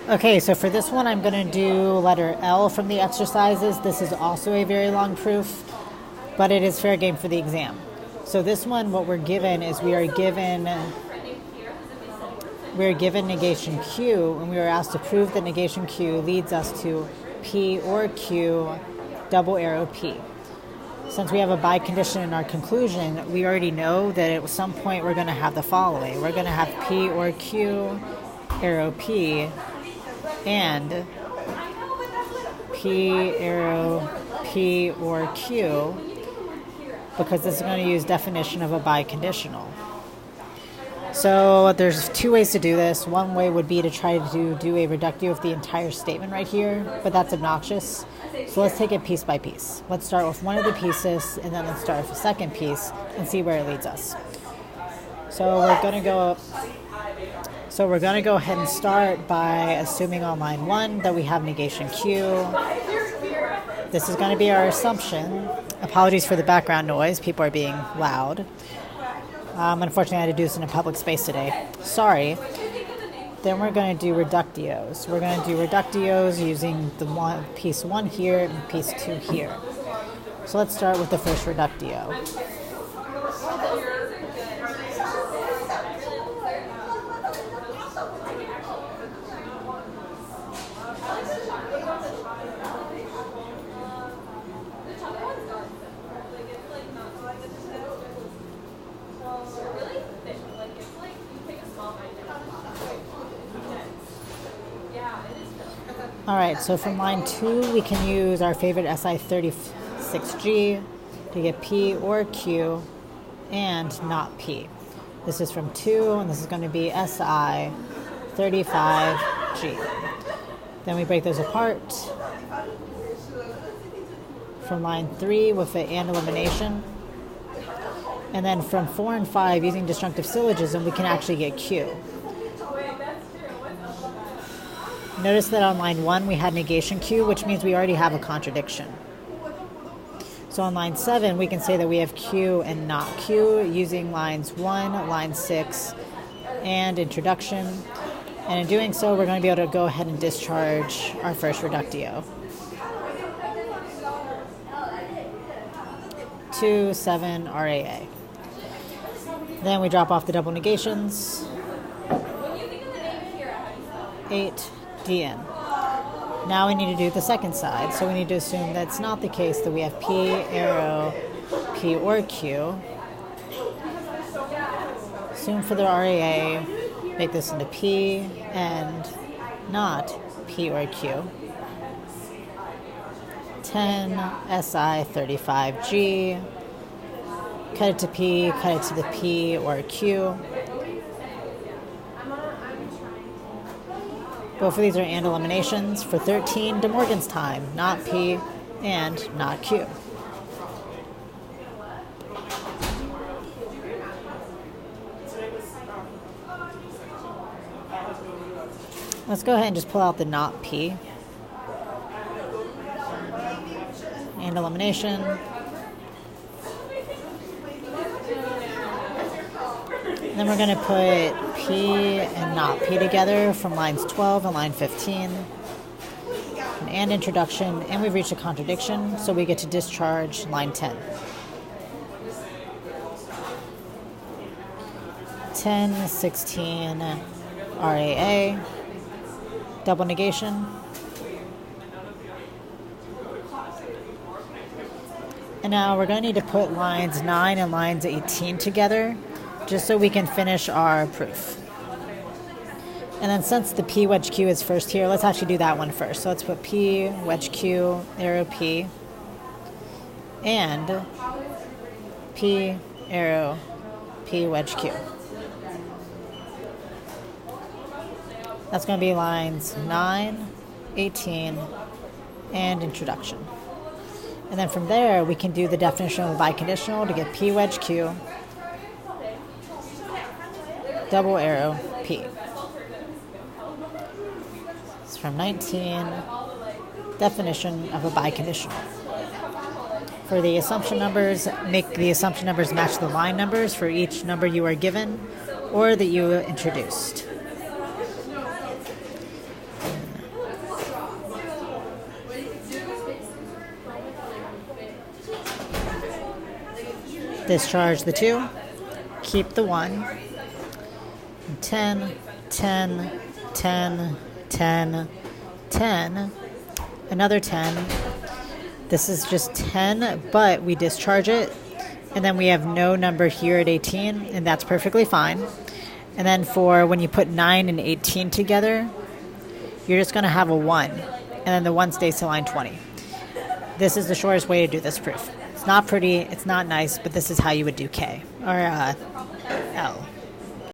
Okay, so for this one, I'm going to do letter L from the exercises. This is also a very long proof, but it is fair game for the exam. So this one, what we're given is we are given negation Q, and we are asked to prove that negation Q leads us to P or Q, double arrow P. Since we have a bicondition in our conclusion, we already know that at some point we're going to have the following. We're going to have P or Q, arrow P, and P, arrow P or Q, because this is going to use definition of a biconditional. So there's two ways to do this. One way would be to try to do a reductio of the entire statement right here, but that's obnoxious. So let's take it piece by piece. Let's start with one of the pieces, and then let's start with the second piece and see where it leads us. So we're going to go ahead and start by assuming on line 1 that we have negation Q. This is going to be our assumption. Apologies for the background noise. People are being loud. Unfortunately, I had to do this in a public space today. Sorry. Then we're going to do reductios. We're going to do reductios using the piece 1 here and piece 2 here. So let's start with the first reductio. Alright, so from line 2, we can use our favorite SI36G to get P or Q and not P. This is from 2, and this is going to be SI35G. Then we break those apart from line 3 with the and elimination. And then from 4 and 5, using disjunctive syllogism, we can actually get Q. Notice that on line 1 we had negation Q, which means we already have a contradiction. So on line 7 we can say that we have Q and not Q using lines 1, line 6, and introduction. And in doing so, we're going to be able to go ahead and discharge our first reductio. 2, 7, RAA. Then we drop off the double negations. 8, DN. Now we need to do the second side, so we need to assume that's not the case, that we have P, arrow, P or Q. Assume for the RAA, make this into P and not P or Q. 10, SI35G. Cut it to P, cut it to the P or Q. Both of these are and eliminations. For 13, De Morgan's time, not P and not Q. Let's go ahead and just pull out the not P. And elimination. Then we're going to put P and not P together from lines 12 and line 15. And introduction, and we've reached a contradiction, so we get to discharge line 10. 10, 16, RAA, double negation. And now we're going to need to put lines 9 and lines 18 together, just so we can finish our proof. And then since the P wedge Q is first here, let's actually do that one first. So let's put P, wedge Q, arrow P, and P, arrow, P, wedge Q. That's going to be lines 9, 18, and introduction. And then from there, we can do the definition of a biconditional to get P wedge Q, double arrow P. It's from 19, definition of a biconditional. For the assumption numbers, make the assumption numbers match the line numbers for each number you are given or that you introduced. Discharge the 2. Keep the 1. 10, 10, 10, 10, 10. Another 10. This is just 10, but we discharge it. And then we have no number here at 18, and that's perfectly fine. And then for when you put 9 and 18 together, you're just going to have a 1. And then the 1 stays to line 20. This is the shortest way to do this proof. It's not pretty, it's not nice, but this is how you would do K, or L.